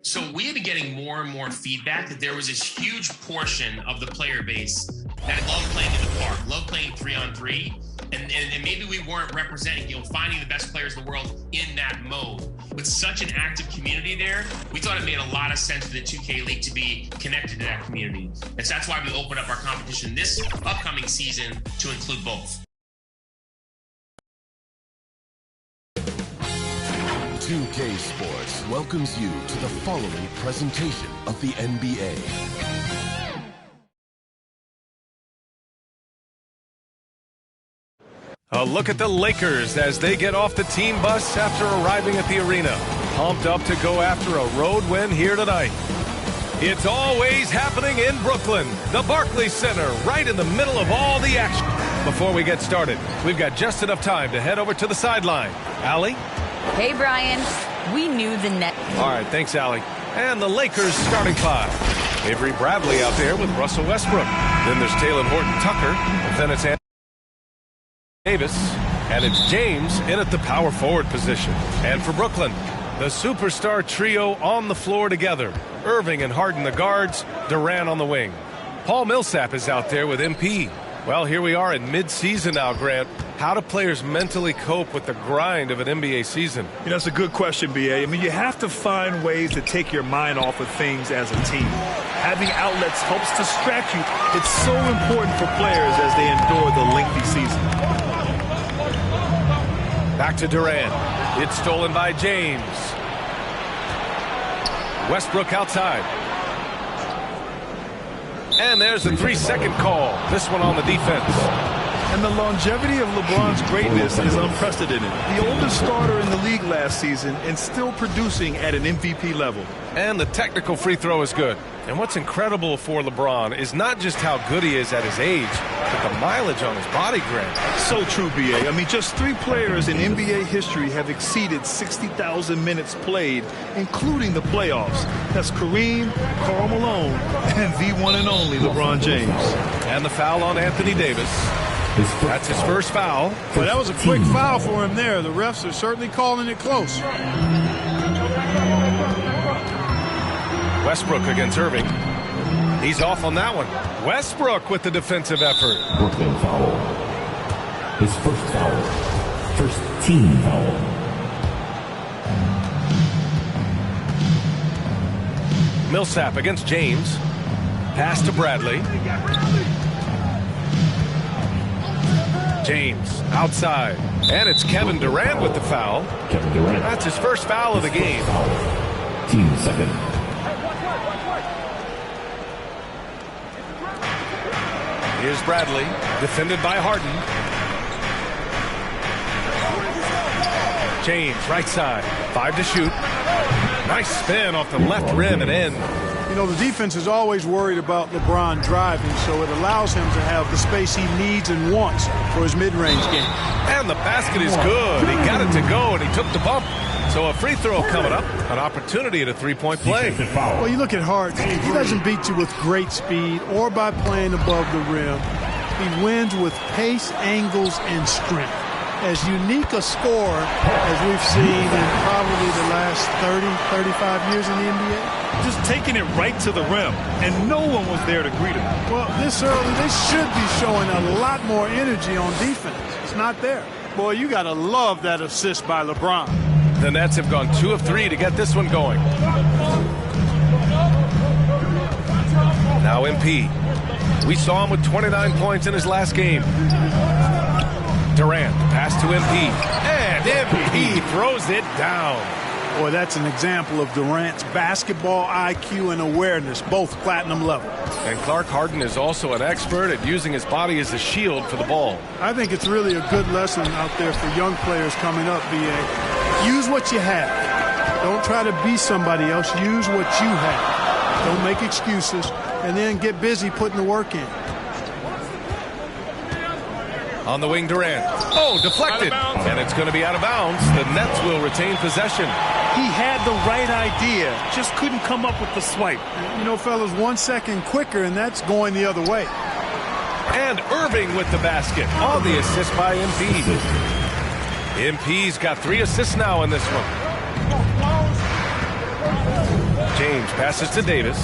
So we have been getting more and more feedback that there was this huge portion of the player base that loved playing in the park, loved playing 3-on-3, and maybe we weren't representing, finding the best players in the world in that mode. With such an active community there, we thought it made a lot of sense for the 2K League to be connected to that community. And so that's why we opened up our competition this upcoming season to include both. 2K Sports welcomes you to the following presentation of the NBA. A look at the Lakers as they get off the team bus after arriving at the arena. Pumped up to go after a road win here tonight. It's always happening in Brooklyn, the Barclays Center, right in the middle of all the action. Before we get started, we've got just enough time to head over to the sideline. Allie? Hey, Brian. We knew the net. All right, thanks, Allie. And the Lakers starting five. Avery Bradley out there with Russell Westbrook. Then there's Talen Horton-Tucker. Then it's Anthony Davis. And it's James in at the power forward position. And for Brooklyn, the superstar trio on the floor together. Irving and Harden the guards, Durant on the wing. Paul Millsap is out there with MP. Well, here we are in mid-season now, Grant. How do players mentally cope with the grind of an NBA season? That's a good question, B.A. I mean, you have to find ways to take your mind off of things as a team. Having outlets helps distract you. It's so important for players as they endure the lengthy season. Back to Durant. It's stolen by James. Westbrook outside. And there's a 3-second call. This one on the defense. And the longevity of LeBron's greatness is unprecedented. The oldest starter in the league last season and still producing at an MVP level. And the technical free throw is good. And what's incredible for LeBron is not just how good he is at his age, but the mileage on his body, Grant. So true, B.A. I mean, just 3 players in NBA history have exceeded 60,000 minutes played, including the playoffs. That's Kareem, Karl Malone, and the one and only LeBron James. And the foul on Anthony Davis. That's his first foul. Well, that was a quick foul for him there. The refs are certainly calling it close. Westbrook against Irving. He's off on that one. Westbrook with the defensive effort. Brooklyn foul. His first foul. First team foul. Millsap against James. Pass to Bradley. James outside. And it's Kevin Durant with the foul. Kevin Durant. That's his first foul of the game. Foul. Team second. Here's Bradley, defended by Harden. James, right side, 5 to shoot. Nice spin off the left rim and in. The defense is always worried about LeBron driving, so it allows him to have the space he needs and wants for his mid-range game. And the basket is good. He got it to go, and he took the bump. So a free throw coming up, an opportunity at a three-point play. Well, you look at Harden. He doesn't beat you with great speed or by playing above the rim. He wins with pace, angles, and strength. As unique a scorer as we've seen in probably the last 30, 35 years in the NBA. Just taking it right to the rim, and no one was there to greet him. Well, this early, they should be showing a lot more energy on defense. It's not there. Boy, you got to love that assist by LeBron. The Nets have gone 2 of 3 to get this one going. Now MP. We saw him with 29 points in his last game. Durant, pass to MP. And MP throws it down. Boy, that's an example of Durant's basketball IQ and awareness, both platinum level. And Clark Harden is also an expert at using his body as a shield for the ball. I think it's really a good lesson out there for young players coming up, B.A. Use what you have. Don't try to be somebody else. Use what you have. Don't make excuses. And then get busy putting the work in. On the wing, Durant. Oh, deflected. And it's going to be out of bounds. The Nets will retain possession. He had the right idea, just couldn't come up with the swipe. Fellas, 1 second quicker, and that's going the other way. And Irving with the basket on the assist by MP. MP's got 3 assists now in this one. James passes to Davis.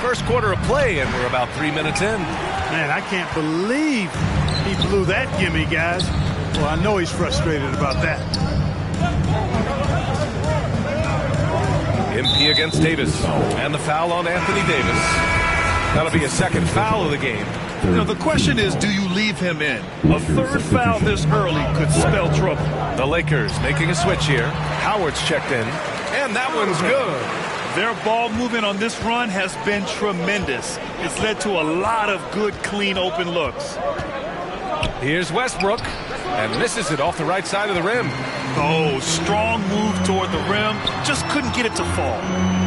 First quarter of play, and we're about 3 minutes in. Man, I can't believe he blew that gimme, guys. Well, I know he's frustrated about that. MP against Davis. And the foul on Anthony Davis. That'll be a second foul of the game. You know, the question is, do you leave him in? A third foul this early could spell trouble. The Lakers making a switch here. Howard's checked in. And that one's good. Their ball movement on this run has been tremendous. It's led to a lot of good, clean, open looks. Here's Westbrook. And misses it off the right side of the rim. Oh, strong move toward the rim. Just couldn't get it to fall.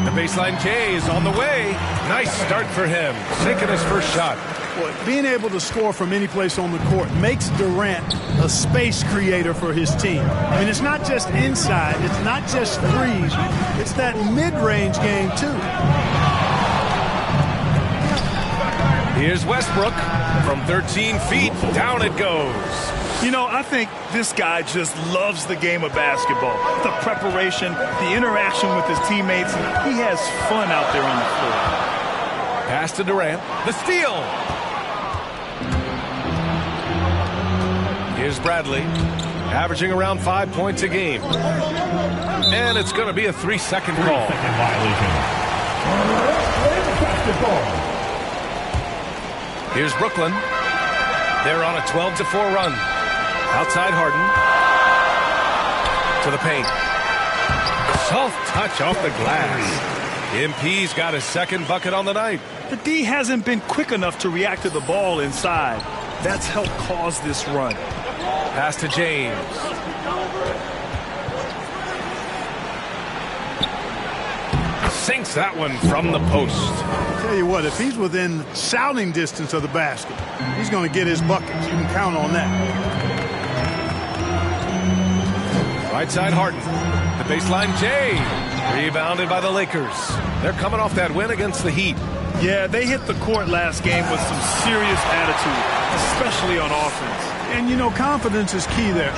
The baseline K is on the way. Nice start for him. Sinking his first shot. Boy, being able to score from any place on the court makes Durant a space creator for his team. I mean, it's not just inside. It's not just threes. It's that mid-range game, too. Here's Westbrook. From 13 feet, down it goes. You know, I think this guy just loves the game of basketball. The preparation, the interaction with his teammates. He has fun out there on the floor. Pass to Durant. The steal. Here's Bradley, averaging around 5 points a game. And it's going to be a 3-second call. Here's Brooklyn. They're on a 12-4 run. Outside Harden. To the paint. Soft touch off the glass. MP's got his second bucket on the night. The D hasn't been quick enough to react to the ball inside. That's helped cause this run. Pass to James. Sinks that one from the post. Tell you what, if he's within shouting distance of the basket, he's going to get his buckets. You can count on that. Right side Harden. The baseline J. Rebounded by the Lakers. They're coming off that win against the Heat. Yeah, they hit the court last game with some serious attitude, especially on offense. And, you know, confidence is key there.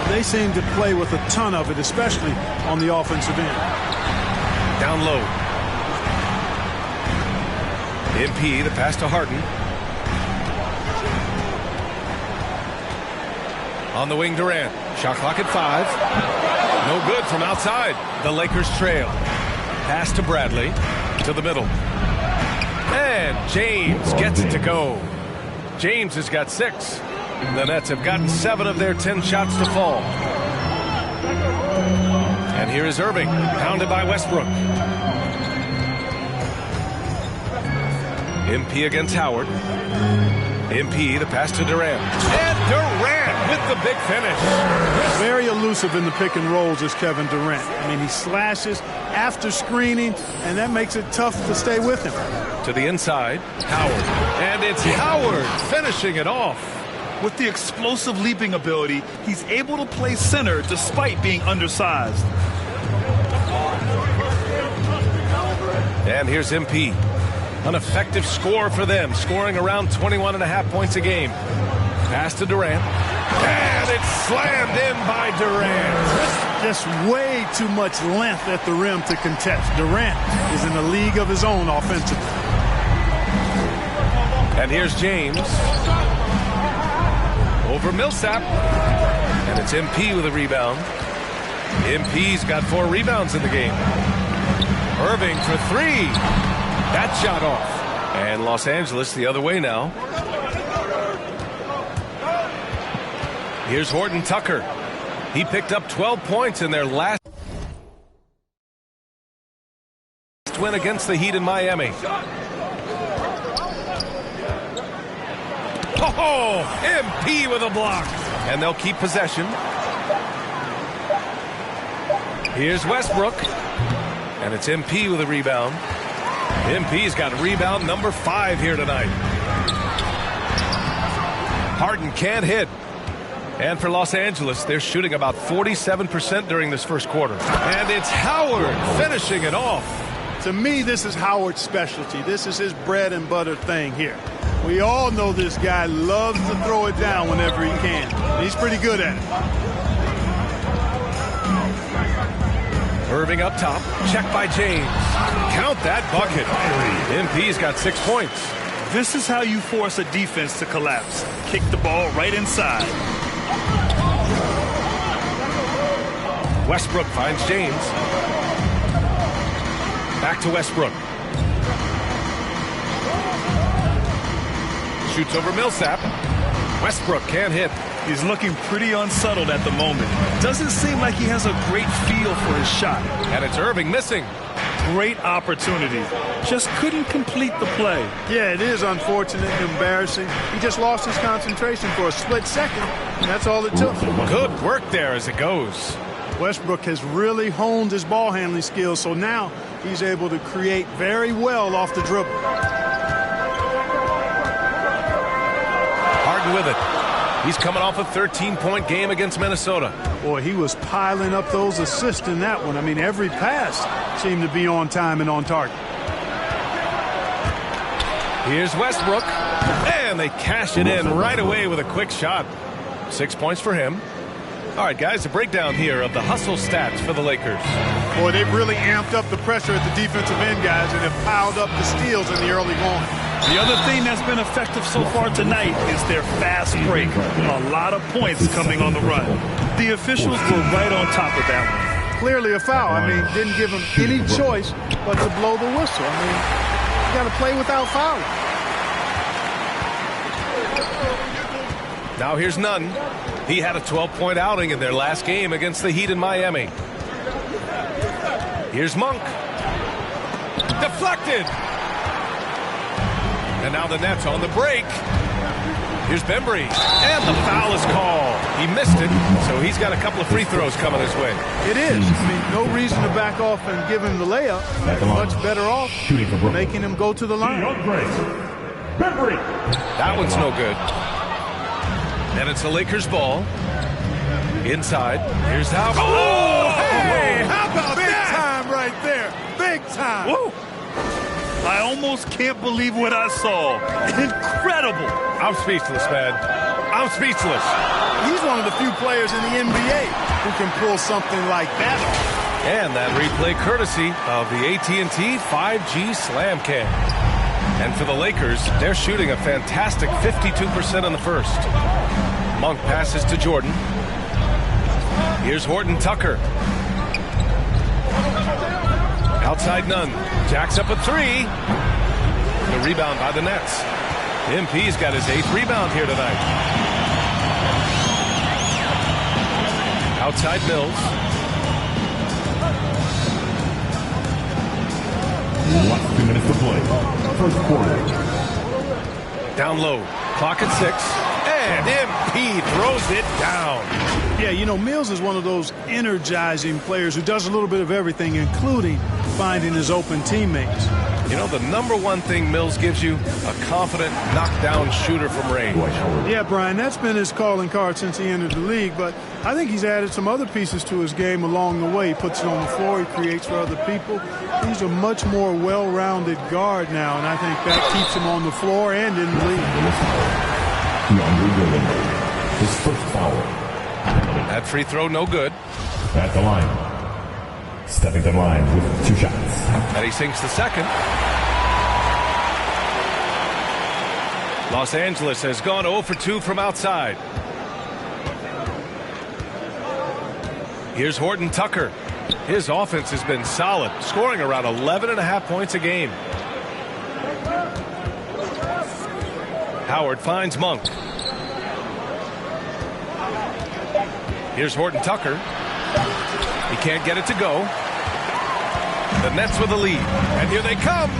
They seem to play with a ton of it, especially on the offensive end. Down low. MP, the pass to Harden. On the wing, Durant. Shot clock at 5. No good from outside. The Lakers trail. Pass to Bradley. To the middle. And James gets it to go. James has got 6. The Nets have gotten 7 of their 10 shots to fall. And here is Irving, pounded by Westbrook. MP against Howard. MP, the pass to Durant. And Durant with the big finish. Very elusive in the pick and rolls is Kevin Durant. I mean, he slashes after screening, and that makes it tough to stay with him. To the inside, Howard. And it's Howard finishing it off. With the explosive leaping ability, he's able to play center despite being undersized. And here's MP. An effective score for them, scoring around 21.5 points a game. Pass to Durant. And it's slammed in by Durant. Just way too much length at the rim to contest. Durant is in a league of his own offensively. And here's James. Over Millsap. And it's MP with a rebound. MP's got 4 rebounds in the game. Irving for 3. That shot off. And Los Angeles the other way now. Here's Horton Tucker. He picked up 12 points in their last win against the Heat in Miami. Oh, MP with a block. And they'll keep possession. Here's Westbrook. And it's MP with a rebound. MP's got rebound number 5 here tonight. Harden can't hit. And for Los Angeles, they're shooting about 47% during this first quarter. And it's Howard finishing it off. To me, this is Howard's specialty. This is his bread and butter thing here. We all know this guy loves to throw it down whenever he can. He's pretty good at it. Irving up top. Check by James. Count that bucket. MP's got 6 points. This is how you force a defense to collapse. Kick the ball right inside. Westbrook finds James. Back to Westbrook. Shoots over Millsap. Westbrook can't hit. He's looking pretty unsettled at the moment. Doesn't seem like he has a great feel for his shot. And it's Irving missing. Great opportunity. Just couldn't complete the play. Yeah, it is unfortunate and embarrassing. He just lost his concentration for a split second, and that's all it took. Good work there as it goes. Westbrook has really honed his ball handling skills, so now he's able to create very well off the dribble. Harden with it. He's coming off a 13-point game against Minnesota. Boy, he was piling up those assists in that one. I mean, every pass seemed to be on time and on target. Here's Westbrook. And they cash it in right away with a quick shot. 6 points for him. All right, guys, a breakdown here of the hustle stats for the Lakers. Boy, they've really amped up the pressure at the defensive end, guys, and have piled up the steals in the early going. The other thing that's been effective so far tonight is their fast break. A lot of points coming on the run. The officials were right on top of that one. Clearly a foul. I mean, didn't give him any choice but to blow the whistle. I mean, you got to play without fouling. Now here's Nunn. He had a 12-point outing in their last game against the Heat in Miami. Here's Monk. Deflected. And now the Nets on the break. Here's Bembry. And the foul is called. He missed it, so he's got a couple of free throws coming his way. It is. I mean, no reason to back off and give him the layup. Much better off making him go to the line. That one's no good. And it's the Lakers' ball. Inside. Here's how. Oh, hey, how about Big that? time right there. Big time. Woo! I almost can't believe what I saw. Incredible. I'm speechless, man. I'm speechless. He's one of the few players in the NBA who can pull something like that off. And that replay courtesy of the AT&T 5G Slam Cam. And for the Lakers, they're shooting a fantastic 52% in the first. Monk passes to Jordan. Here's Horton Tucker. Outside Nunn. Jacks up a three. The rebound by the Nets. MP's got his 8th rebound here tonight. Outside Mills. Last 2 minutes to play. First quarter. Down low. Clock at 6. And MP throws it down. Yeah, you know, Mills is one of those energizing players who does a little bit of everything, including finding his open teammates. You know, the number one thing Mills gives you, a confident knockdown shooter from range. Yeah, Brian, that's been his calling card since he entered the league, but I think he's added some other pieces to his game along the way. He puts it on the floor, he creates for other people. He's a much more well-rounded guard now, and I think that keeps him on the floor and in the league. His first foul. That free throw, no good. At the line. Stepping to the line with 2 shots. And he sinks the second. Los Angeles has gone 0 for 2 from outside. Here's Horton Tucker. His offense has been solid, scoring around 11.5 points a game. Howard finds Monk. Here's Horton Tucker. He can't get it to go. The Nets with the lead. And here they come.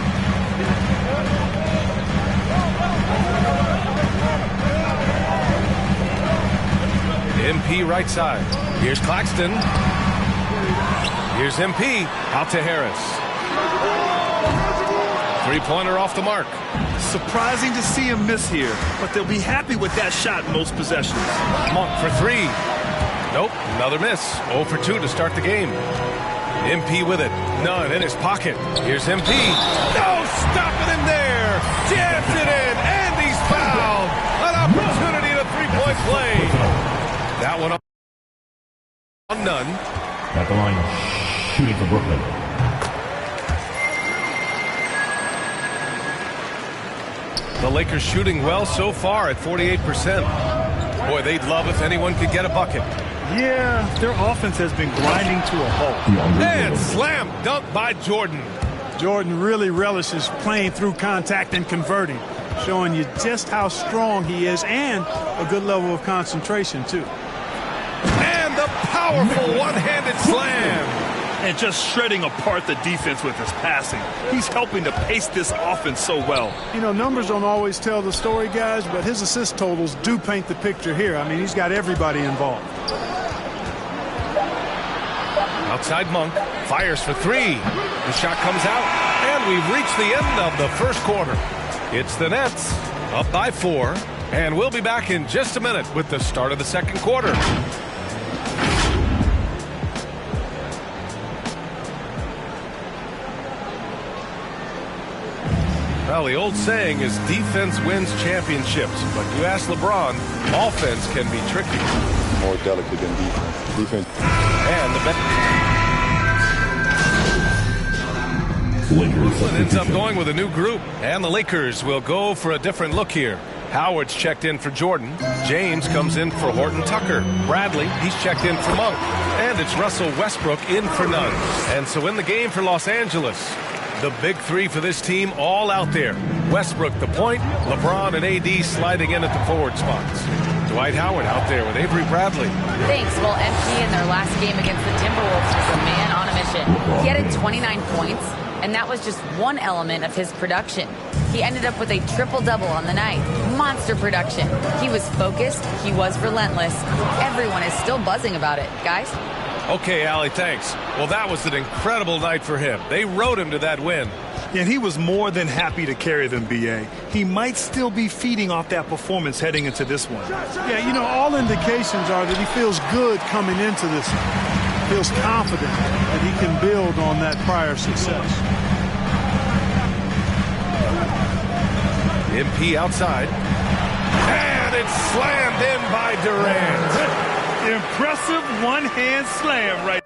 MP right side. Here's Claxton. Here's MP. Out to Harris. Three-pointer off the mark. Surprising to see him miss here, but they'll be happy with that shot in most possessions. Monk for 3. Nope, another miss. 0 for 2 to start the game. MP with it. None in his pocket. Here's MP. No, stop it in there. Jams it in, and he's fouled. An opportunity to 3-point play. That one on Nunn. At the line. shooting for Brooklyn. The Lakers shooting well so far at 48%. Boy, they'd love if anyone could get a bucket. Yeah, their offense has been grinding to a halt. And slam dunk by Jordan. Jordan really relishes playing through contact and converting, showing you just how strong he is and a good level of concentration, too. And the powerful one-handed slam. And just shredding apart the defense with his passing. He's helping to pace this offense so well. You know, numbers don't always tell the story, guys, but his assist totals do paint the picture here. I mean, he's got everybody involved. Outside Monk, fires for three. The shot comes out, and we've reached the end of the first quarter. It's the Nets, up by 4, and we'll be back in just a minute with the start of the second quarter. Well, the old saying is defense wins championships, but you ask LeBron, offense can be tricky. More delicate than defense. Defense. And the Brooklyn ends up going with a new group, and the Lakers will go for a different look here. Howard's checked in for Jordan. James comes in for Horton Tucker. Bradley, he's checked in for Monk. And it's Russell Westbrook in for Nunn. And so in the game for Los Angeles, the big three for this team all out there. Westbrook the point, LeBron and AD sliding in at the forward spots. Dwight Howard out there with Avery Bradley. Thanks. Well, MP in their last game against the Timberwolves was a man on a mission. He added 29 points, and that was just one element of his production. He ended up with a triple-double on the night. Monster production. He was focused. He was relentless. Everyone is still buzzing about it. Guys? Okay, Allie, thanks. Well, that was an incredible night for him. They rode him to that win. And he was more than happy to carry them, B.A. He might still be feeding off that performance heading into this one. Yeah, you know, all indications are that he feels good coming into this one. Feels confident that he can build on that prior success. MP outside. And it's slammed in by Durant. Impressive one-hand slam right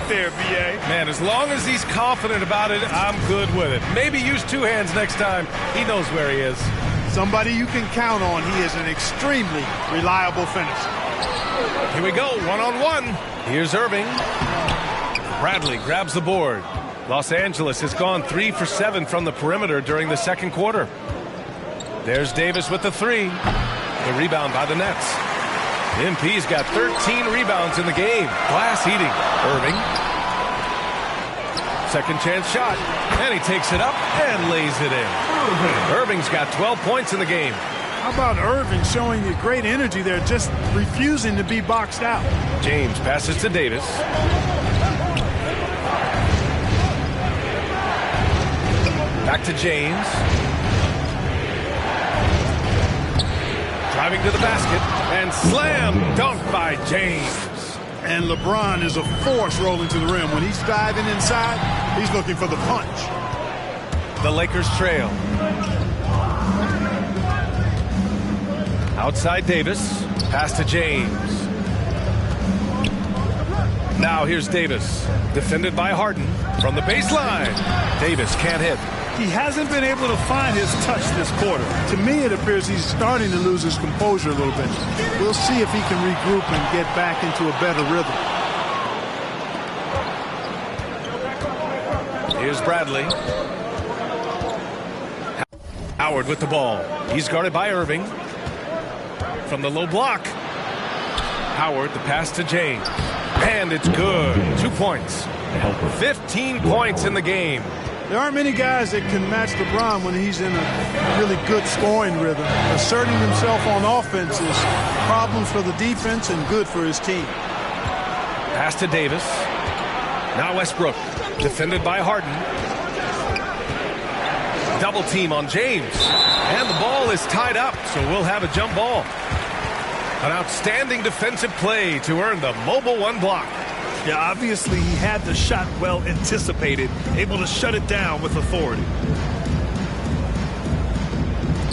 there, B.A. Man, as long as he's confident about it, I'm good with it. Maybe use two hands next time. He knows where he is. Somebody you can count on. He is an extremely reliable finisher. Here we go, one-on-one. Here's Irving. Bradley grabs the board. Los Angeles has gone 3 for 7 from the perimeter during the second quarter. There's Davis with the three. The rebound by the Nets. MP's got 13 rebounds in the game. Glass eating. Irving. Second chance shot. And he takes it up and lays it in. Irving's got 12 points in the game. How about Irving showing you great energy there, just refusing to be boxed out. James passes to Davis. Back to James. Driving to the basket, and slam dunk by James. And LeBron is a force rolling to the rim. When he's diving inside, he's looking for the punch. The Lakers trail. Outside Davis, pass to James. Now here's Davis, defended by Harden from the baseline. Davis can't hit. He hasn't been able to find his touch this quarter. To me, it appears he's starting to lose his composure a little bit. We'll see if he can regroup and get back into a better rhythm. Here's Bradley. Howard with the ball. He's guarded by Irving. From the low block. Howard, the pass to James. And it's good. 2 points. 15 points in the game. There aren't many guys that can match LeBron when he's in a really good scoring rhythm. Asserting himself on offense is problems for the defense and good for his team. Pass to Davis. Now Westbrook, defended by Harden. Double team on James. And the ball is tied up, so we'll have a jump ball. An outstanding defensive play to earn the mobile one block. Yeah, obviously he had the shot well anticipated, able to shut it down with authority.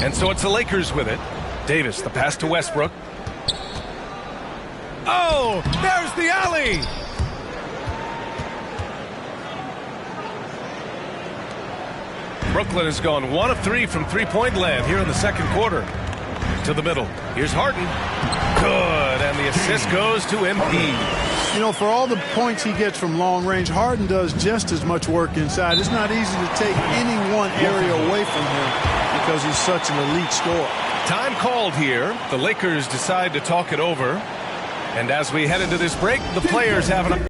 And so it's the Lakers with it. Davis, the pass to Westbrook. Oh, there's the alley. Brooklyn has gone 1 of 3 from three-point land here in the second quarter. To the middle. Here's Harden. Good. And the assist goes to MP. You know, for all the points he gets from long range, Harden does just as much work inside. It's not easy to take any one area away from him because he's such an elite scorer. Time called here. The Lakers decide to talk it over. And as we head into this break, the players have an